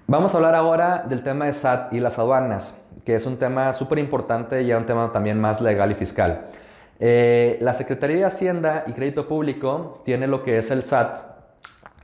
Vamos a hablar ahora del tema de SAT y las aduanas, que es un tema súper importante y un tema también más legal y fiscal. La Secretaría de Hacienda y Crédito Público tiene lo que es el SAT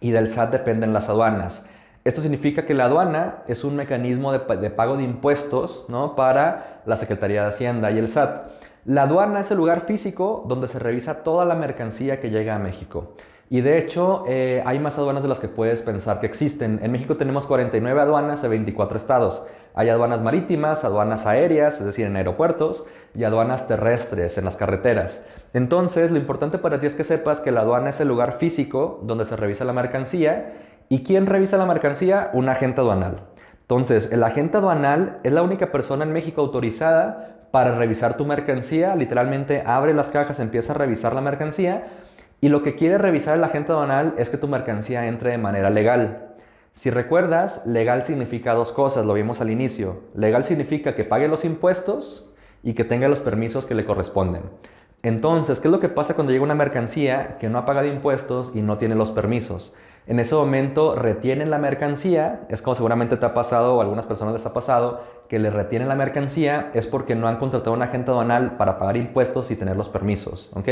y del SAT dependen las aduanas. Esto significa que la aduana es un mecanismo de pago de impuestos, ¿no?, para la Secretaría de Hacienda y el SAT. La aduana es el lugar físico donde se revisa toda la mercancía que llega a México. Y de hecho, hay más aduanas de las que puedes pensar que existen. En México tenemos 49 aduanas de 24 estados. Hay aduanas marítimas, aduanas aéreas, es decir, en aeropuertos, y aduanas terrestres, en las carreteras. Entonces, lo importante para ti es que sepas que la aduana es el lugar físico donde se revisa la mercancía. ¿Y quién revisa la mercancía? Un agente aduanal. Entonces, el agente aduanal es la única persona en México autorizada para revisar tu mercancía. Literalmente abre las cajas, empieza a revisar la mercancía y lo que quiere revisar el agente aduanal es que tu mercancía entre de manera legal. Si recuerdas, legal significa dos cosas, lo vimos al inicio. Legal significa que pague los impuestos y que tenga los permisos que le corresponden. Entonces, ¿qué es lo que pasa cuando llega una mercancía que no ha pagado impuestos y no tiene los permisos? En ese momento retienen la mercancía, es como seguramente te ha pasado o a algunas personas les ha pasado, que le retienen la mercancía es porque no han contratado a un agente aduanal para pagar impuestos y tener los permisos, ¿ok?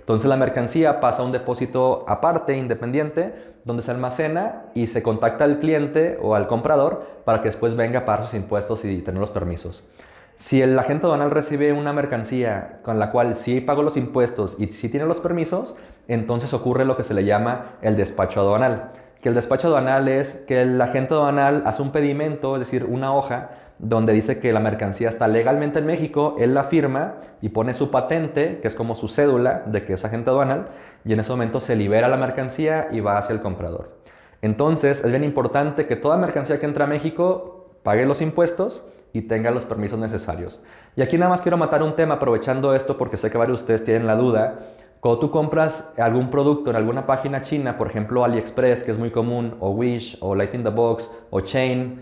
Entonces la mercancía pasa a un depósito aparte, independiente, donde se almacena y se contacta al cliente o al comprador para que después venga a pagar sus impuestos y tener los permisos. Si el agente aduanal recibe una mercancía con la cual sí pagó los impuestos y sí tiene los permisos, entonces ocurre lo que se le llama el despacho aduanal. Que el despacho aduanal es que el agente aduanal hace un pedimento, es decir, una hoja, donde dice que la mercancía está legalmente en México, él la firma y pone su patente, que es como su cédula de que es agente aduanal, y en ese momento se libera la mercancía y va hacia el comprador. Entonces, es bien importante que toda mercancía que entra a México pague los impuestos y tenga los permisos necesarios. Y aquí nada más quiero matar un tema aprovechando esto porque sé que varios de ustedes tienen la duda. Cuando tú compras algún producto en alguna página china, por ejemplo AliExpress, que es muy común, o Wish, o Light in the Box, o Chain,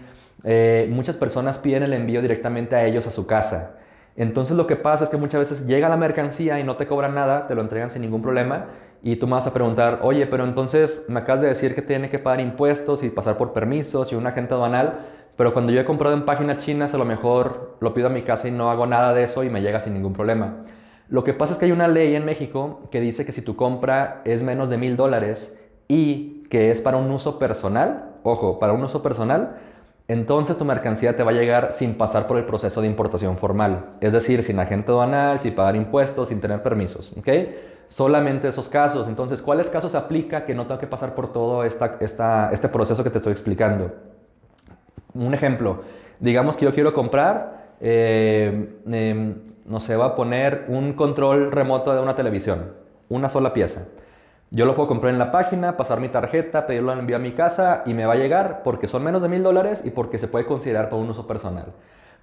muchas personas piden el envío directamente a ellos a su casa. Entonces lo que pasa es que muchas veces llega la mercancía y no te cobran nada, te lo entregan sin ningún problema y tú me vas a preguntar, oye, pero entonces me acabas de decir que tiene que pagar impuestos y pasar por permisos y un agente aduanal, pero cuando yo he comprado en páginas chinas a lo mejor lo pido a mi casa y no hago nada de eso y me llega sin ningún problema. Lo que pasa es que hay una ley en México que dice que si tu compra es menos de $1000 y que es para un uso personal, ojo, para un uso personal, entonces tu mercancía te va a llegar sin pasar por el proceso de importación formal, es decir, sin agente aduanal, sin pagar impuestos, sin tener permisos, ¿ok? Solamente esos casos. Entonces, ¿cuáles casos aplica que no tengo que pasar por todo este proceso que te estoy explicando? Un ejemplo, digamos que yo quiero comprar, no sé, va a poner un control remoto de una televisión, una sola pieza. Yo lo puedo comprar en la página, pasar mi tarjeta, pedirlo al envío a mi casa y me va a llegar porque son menos de $1000 y porque se puede considerar para un uso personal.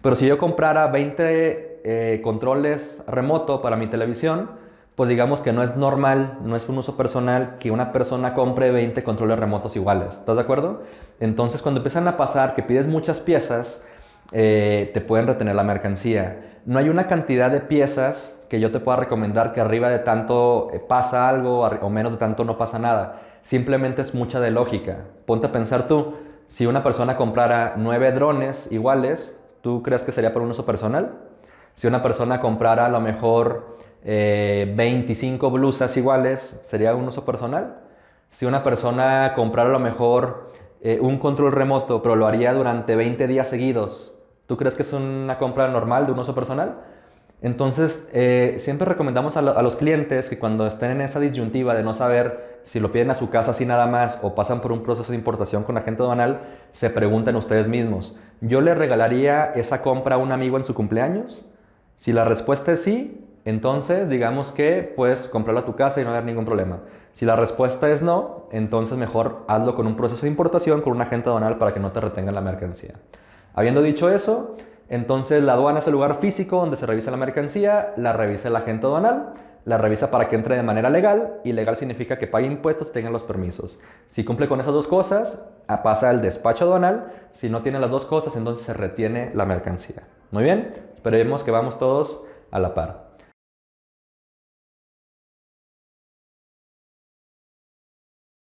Pero si yo comprara 20 controles remoto para mi televisión, pues digamos que no es normal, no es un uso personal que una persona compre 20 controles remotos iguales. ¿Estás de acuerdo? Entonces cuando empiezan a pasar que pides muchas piezas, te pueden retener la mercancía. No hay una cantidad de piezas que yo te pueda recomendar que arriba de tanto pasa algo o menos de tanto no pasa nada. Simplemente es mucha de lógica. Ponte a pensar tú, si una persona comprara 9 drones iguales, ¿tú crees que sería para un uso personal? Si una persona comprara a lo mejor 25 blusas iguales, ¿sería un uso personal? Si una persona comprara a lo mejor un control remoto, pero lo haría durante 20 días seguidos, ¿tú crees que es una compra normal de un uso personal? Entonces, siempre recomendamos a los clientes que cuando estén en esa disyuntiva de no saber si lo piden a su casa así nada más o pasan por un proceso de importación con agente aduanal, se pregunten ustedes mismos, ¿yo le regalaría esa compra a un amigo en su cumpleaños? Si la respuesta es sí, entonces digamos que puedes comprarlo a tu casa y no haber ningún problema. Si la respuesta es no, entonces mejor hazlo con un proceso de importación con un agente aduanal para que no te retengan la mercancía. Habiendo dicho eso, entonces la aduana es el lugar físico donde se revisa la mercancía, la revisa el agente aduanal, la revisa para que entre de manera legal y legal significa que pague impuestos y tenga los permisos. Si cumple con esas dos cosas, pasa al despacho aduanal. Si no tiene las dos cosas, entonces se retiene la mercancía. Muy bien, esperemos que vamos todos a la par.